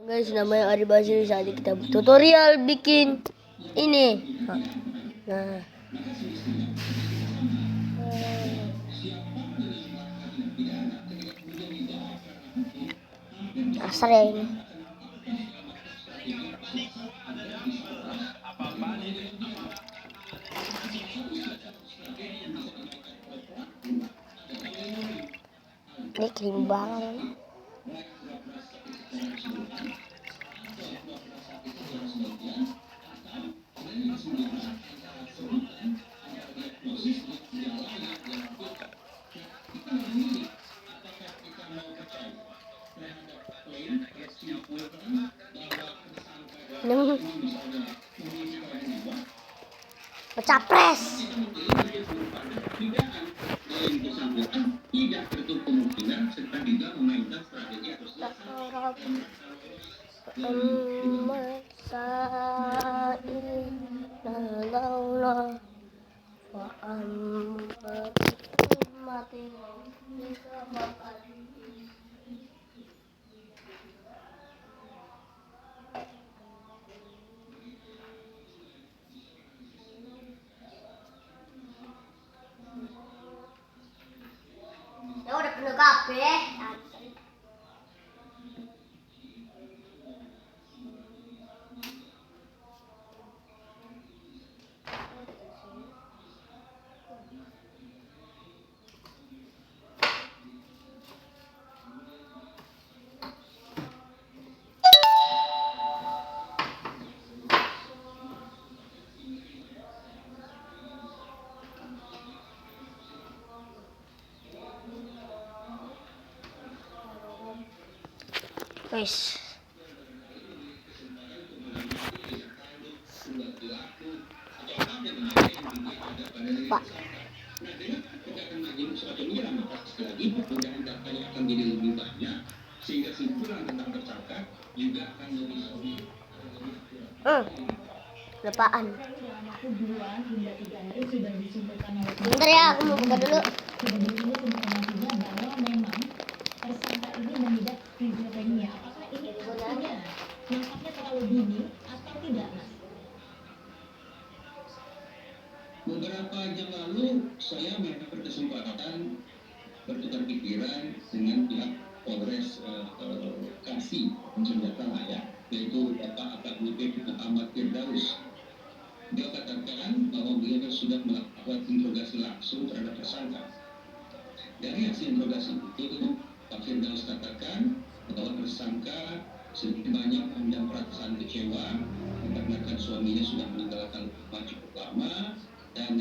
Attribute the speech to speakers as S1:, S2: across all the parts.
S1: Guys, namanya Ari Basri. Saat kita tutorial bikin ini. Nah, kasar ya ini. Ini kering banget. Capres.
S2: Tidak tertutup kemungkinan serta juga memainkan strategi atau
S1: Ya udah penuh kafe. Guys, Pak. Lepaan. Bentar ya, aku mau buka dulu.
S3: Tersangka ini mengidap skizofrenia. Apakah ini artinya nampaknya terlalu dini atau tidak, Mas?
S2: Beberapa jam lalu saya mendapat kesempatan bertukar pikiran dengan pihak Polres Kasih Senjata Raya, yaitu Bapak AKBP Muhammad Firdaus. Dia katakan bahwa beliau sudah melakukan interogasi langsung terhadap tersangka. Dari hasil interogasi itu, Pak Firdaus katakan bahwa tersangka sebanyak mendam perasaan kecewa dikarenakan suaminya sudah meninggalkan rumah cukup lama dan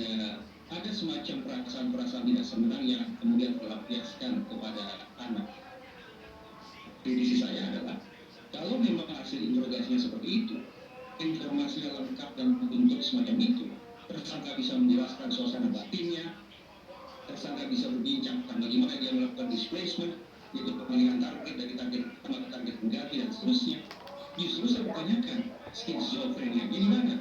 S2: ada semacam perasaan-perasaan tidak senang yang kemudian terlampiaskan kepada anak. Prediksi saya adalah kalau memang hasil interogasinya seperti itu, informasi yang lengkap dan bentuk semacam itu, tersangka bisa menjelaskan suasana batinnya, tersangka bisa berbincang tentang bagaimana dia melakukan displacement, yaitu pemilihan target dari target utama ke target pengganti dan seterusnya. Justru saya bertanyakan skizofrenia di mana?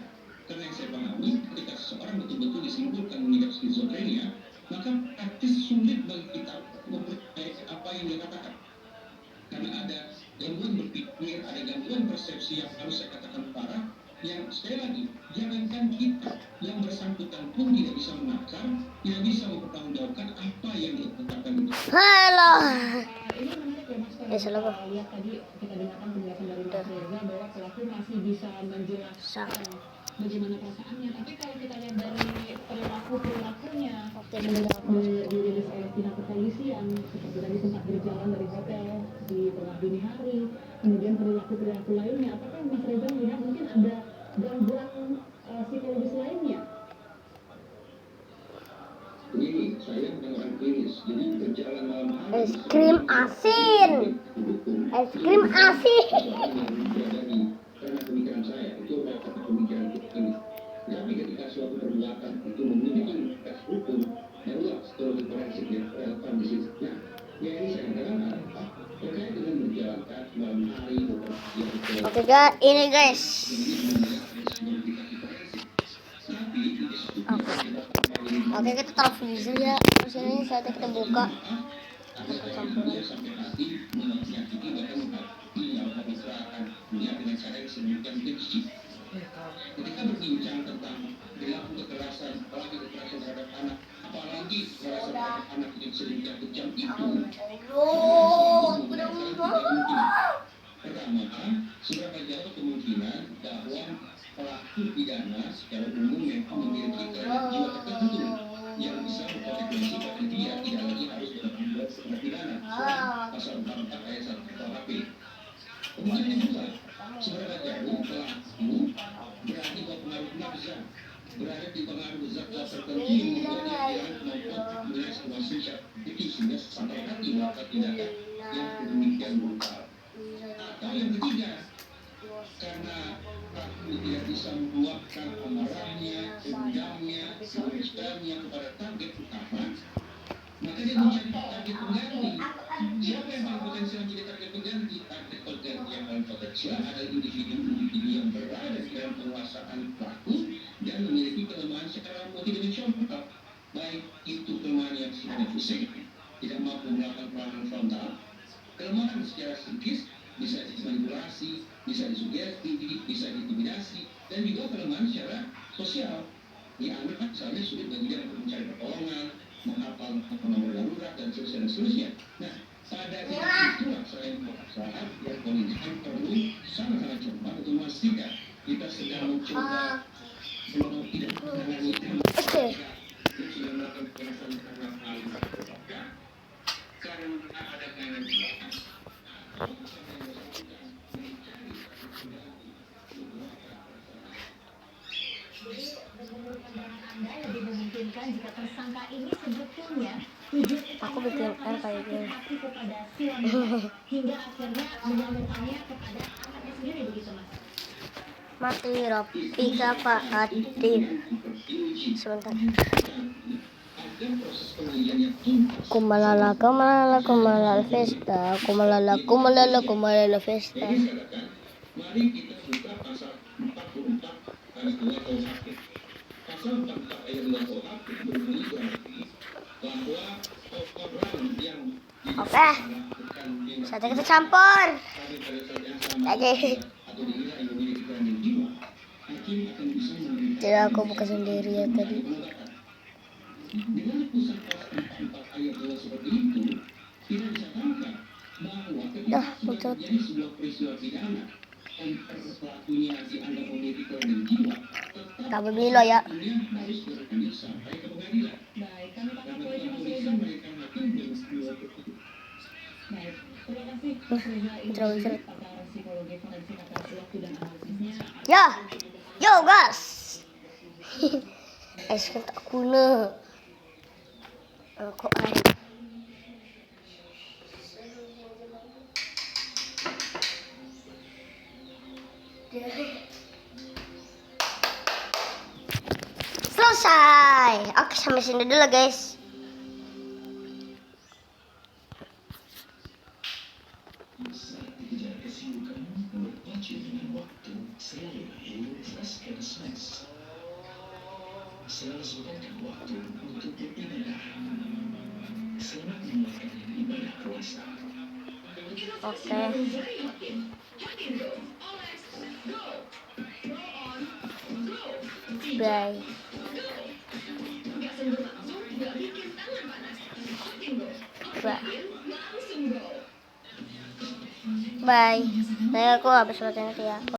S2: Karena yang saya pahami, ketika seseorang betul-betul disimpulkan mengidap skizofrenia, maka praktis sulit bagi kita mempercayai apa yang dia katakan. Karena ada gangguan berpikir, ada gangguan persepsi yang harus saya katakan parah, yang sekali lagi, jangankan kita yang bersangkutan pun tidak bisa menakar, tidak bisa mempertanggungjawabkan apa yang ditetapkan itu.
S1: Halo.
S3: Ini menarik ya, Mas.
S1: Salah, Pak.
S3: Lihat tadi kita dengarkan penjelasan dari Mas Reza bahwa pelaku masih bisa menjelaskan bagaimana perasaannya. Tapi kalau kita lihat dari perilakunya, dirilis oleh pihak kepolisian, seperti tadi sempat berjalan dari hotel di tengah dini hari, kemudian perilaku lainnya, apakah Mas Reza melihat mungkin ada gangguan psikologis lainnya?
S2: Begini, saya bukan orang klinis, jadi berjalan malam hari.
S1: Es krim asin. Es krim asin.
S2: Karena pemikiran saya itu adalah pemikiran klinis. Tapi ketika suatu perbuatan itu memiliki tes hukum, barulah psikologi forensik yang relevan di situ. Nah, yang ini saya katakan adalah terkait dengan menjalankan malam hari bekerja.
S1: Oke guys, ini guys. Oke, kita taruh freezer ya. Terus ini saatnya kita buka. Campuran.
S2: dengan cara yang sedemikian keji. Ketika berbincang tentang perilaku kekerasan, apalagi kekerasan terhadap anak, apalagi kekerasan terhadap anak yang sedemikian kejam itu, pertama, seberapa jauh kemungkinan bahwa pelaku pidana secara umum memang memiliki kelainan jiwa tertentu yang bisa berkonsekuensi pada dia tidak lagi harus dalam tindak pidana pasal 44 ayat 1 KUHP. Kemudian yang kedua, seberapa jauh pelaku berada di pengaruh nafsu, berada di pengaruh zat-zat tertentu yang membuatnya maupun menilai situasi itu sehingga sampai hati melakukan tindakan yang demikian brutal. Atau yang ketiga, karena pelaku tidak bisa meluapkan amarahnya, dendamnya, kemurkaan kepada target utama, maka dia mencari target pengganti. Siapa yang paling potensial menjadi target pengganti? Target pengganti yang paling potensial adalah individu-individu yang berada di dalam penguasaan pelaku dan memiliki kelemahan secara multidimensional, baik itu kelemahan yang sifatnya fisik, tidak mampu melakukan perlawanan frontal, kelemahan secara psikis, bisa dimanipulasi, bisa disugesti, bisa diintimidasi, dan juga kelemahan secara sosial. Anak misalnya sulit bagi dia untuk mencari pertolongan, menghafal nomor darurat, dan seterusnya. Nah, pada titik itulah selain saat yang polisi perlu sangat-sangat cepat untuk memastikan kita sedang mencoba tidak menangani yang sudah melakukan kekerasan terhadap anak karena ada kelainan jiwa.
S3: Anda lebih memungkinkan jika tersangka ini sebetulnya tujuh
S1: Aku bikin R kayak gini.
S3: kepada si wanita hingga akhirnya menyalurkannya kepada anaknya sendiri, begitu Mas?
S1: Mati Robika Pak Adib. Sebentar. Kumalala, kumalala, kumalala festa, kumalala, kumalala, kumalala festa.
S2: Mari kita buka pasal 44 ayat 2 KUHP. Pasal 44 ayat 2 KUHP berbunyi berarti bahwa orang yang
S1: Oke, saatnya kita campur. Lagi. Jadi aku buka sendiri ya tadi.
S2: Dengan putusan pasal 44 ayat 2 seperti itu, tidak bisa tangkap bahwa ketika sudah terjadi sebuah peristiwa pidana dan pelakunya dianggap memiliki kelainan jiwa,
S1: Tak berbilo ya.
S2: harus berlanjut sampai ke pengadilan.
S3: Baik, kami tangkap
S2: Karena
S3: poinnya Mas
S2: polisi
S3: Reza.
S2: mereka hakim dan dua tersebut.
S3: Baik, terima kasih Mas Reza. Ini
S1: Terlalu seret.
S3: pakar psikologi forensik atas waktu dan analisisnya.
S1: Ya, yo guys. Es kan tak guna. Kok air. Selesai. Oke, sampai sini dulu guys.
S2: Saat dikejar kesibukan, berpacu dengan waktu, selalu fresh and snacks. Selalu sempatkan waktu untuk beribadah. Selamat menjalankan ibadah puasa.
S1: Oke. Bye. Bye. Bye. Saya aku habis makan itu ya.